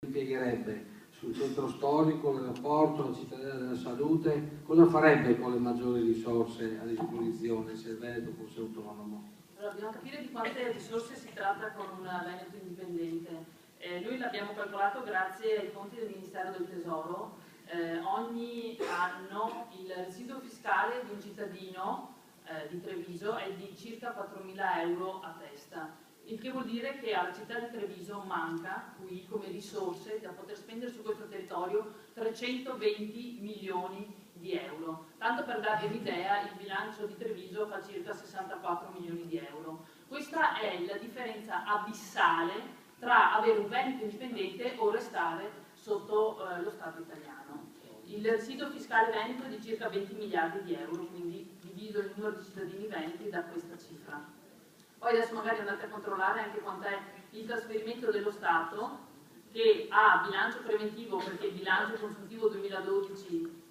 impiegherebbe sul centro storico, l'aeroporto, la cittadina della salute, cosa farebbe con le maggiori risorse a disposizione se il Veneto fosse autonomo? Allora, dobbiamo capire di quante risorse si tratta con un Veneto indipendente. Noi l'abbiamo calcolato grazie ai conti del Ministero del Tesoro. Ogni anno il residuo fiscale di un cittadino di Treviso è di circa 4.000 euro a testa. Il che vuol dire che alla città di Treviso manca qui come risorse da poter spendere su questo territorio 320 milioni di euro. Tanto per darvi un'idea, il bilancio di Treviso fa circa 64 milioni di euro. Questa è la differenza abissale tra avere un Veneto indipendente o restare sotto lo Stato italiano. Il residuo fiscale veneto è di circa 20 miliardi di euro, quindi diviso il numero di cittadini veneti da questa cifra. Poi adesso magari andate a controllare anche quant'è il trasferimento dello Stato, che ha bilancio preventivo, perché il bilancio consuntivo 2012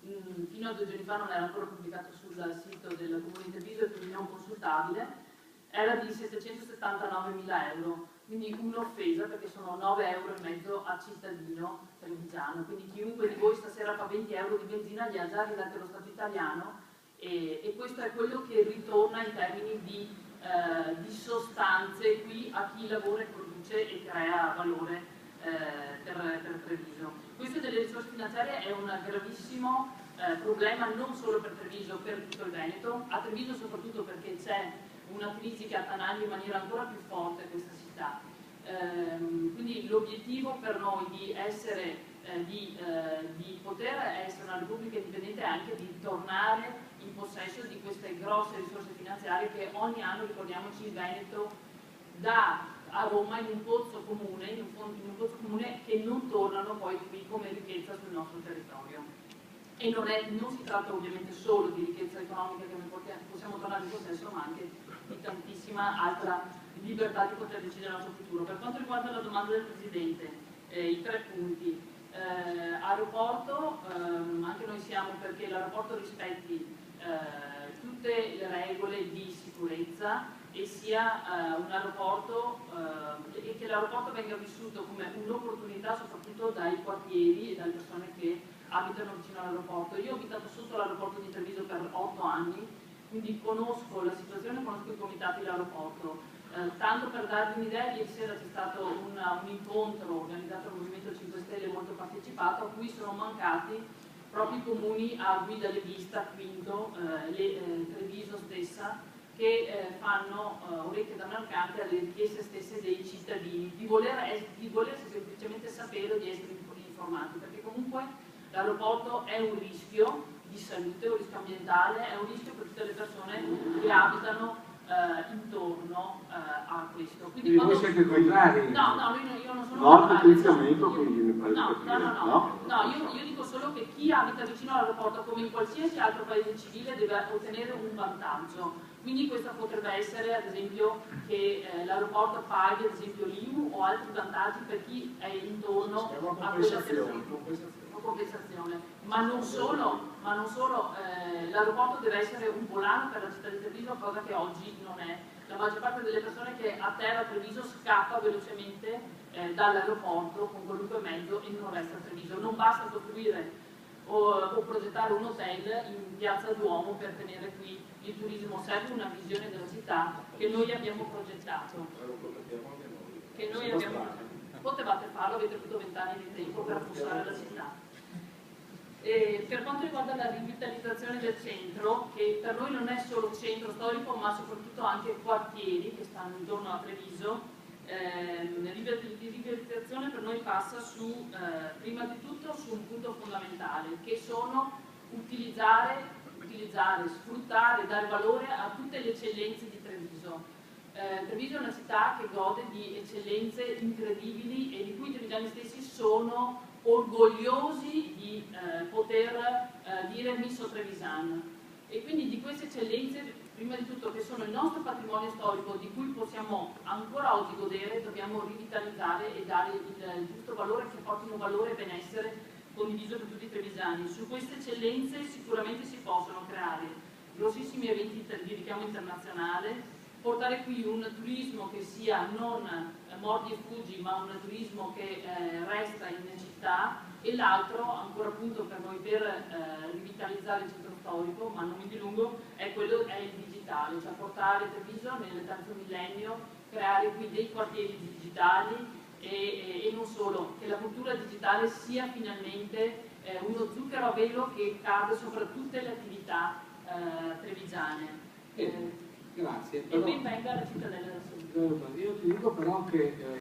fino a 2 giorni fa non era ancora pubblicato sul sito del Comune di Treviso e quindi non consultabile, era di 779.000 euro, quindi un'offesa perché sono 9,5 euro a cittadino trevigiano, quindi chiunque di voi stasera fa 20 euro di benzina gli ha già ridati allo Stato italiano e questo è quello che ritorna in termini di sostanze qui a chi lavora e produce e crea valore per Treviso. Questo delle risorse finanziarie è un gravissimo problema non solo per Treviso, per tutto il Veneto, a Treviso soprattutto perché c'è una crisi che attanaglia in maniera ancora più forte questa città. Quindi l'obiettivo per noi di poter essere una repubblica indipendente è anche di tornare in possesso di queste grosse risorse finanziarie che ogni anno, ricordiamoci, il Veneto dà a Roma in un pozzo comune, che non tornano poi qui come ricchezza sul nostro territorio. E non si tratta ovviamente solo di ricchezza economica che noi possiamo tornare in possesso, ma anche di tantissima altra libertà di poter decidere il nostro futuro. Per quanto riguarda la domanda del Presidente, i 3 punti. Aeroporto, anche noi siamo perché l'aeroporto rispetti tutte le regole di sicurezza e sia un aeroporto e che l'aeroporto venga vissuto come un'opportunità soprattutto dai quartieri e dalle persone che abitano vicino all'aeroporto. Io ho abitato sotto l'aeroporto di Treviso per 8 anni, quindi conosco la situazione, conosco i comitati dell'aeroporto. Tanto per darvi un'idea, ieri sera c'è stato un incontro organizzato dal Movimento 5 Stelle molto partecipato, a cui sono mancati proprio i comuni a guida leghista, Quinto, Treviso stessa, che fanno orecchie da mercante alle richieste stesse dei cittadini, di volersi semplicemente sapere o di essere informati, perché comunque l'aeroporto è un rischio di salute, un rischio ambientale, è un rischio per tutte le persone che abitano intorno a questo. Quindi voi siete contrari? No, io non sono contrario. Io dico solo che chi abita vicino all'aeroporto, come in qualsiasi altro paese civile, deve ottenere un vantaggio. Quindi questo potrebbe essere, ad esempio, che l'aeroporto paghi, ad esempio, l'IMU o altri vantaggi per chi è intorno a quella compensazione. Ma non solo, l'aeroporto deve essere un volano per la città di Treviso, cosa che oggi non è. La maggior parte delle persone che atterra a Treviso scappa velocemente dall'aeroporto con qualunque mezzo e non resta a Treviso. Non basta costruire o progettare un hotel in Piazza Duomo per tenere qui il turismo, serve una visione della città che noi abbiamo progettato. Potevate farlo, avete avuto 20 anni di tempo per affossare la città. Per quanto riguarda la rivitalizzazione del centro, che per noi non è solo centro storico ma soprattutto anche quartieri che stanno intorno a Treviso, la rivitalizzazione per noi passa prima di tutto su un punto fondamentale, che sono utilizzare, sfruttare, dare valore a tutte le eccellenze di Treviso. Treviso è una città che gode di eccellenze incredibili e di cui i trevigiani stessi sono orgogliosi di poter dire misso trevisana, e quindi di queste eccellenze, prima di tutto, che sono il nostro patrimonio storico di cui possiamo ancora oggi godere, dobbiamo rivitalizzare e dare il giusto valore, che portino valore e benessere condiviso per tutti i trevisani. Su queste eccellenze sicuramente si possono creare grossissimi eventi di richiamo internazionale, portare qui un turismo che sia non mordi e fuggi, ma un turismo che resta in città, e l'altro, ancora appunto per noi, per rivitalizzare il centro storico, ma non mi dilungo, è il digitale, cioè portare Treviso nel terzo millennio, creare qui dei quartieri digitali e non solo, che la cultura digitale sia finalmente uno zucchero a velo che cade sopra tutte le attività trevigiane. Grazie. E ben venga la cittadella da Saluzzo. Io ti dico però che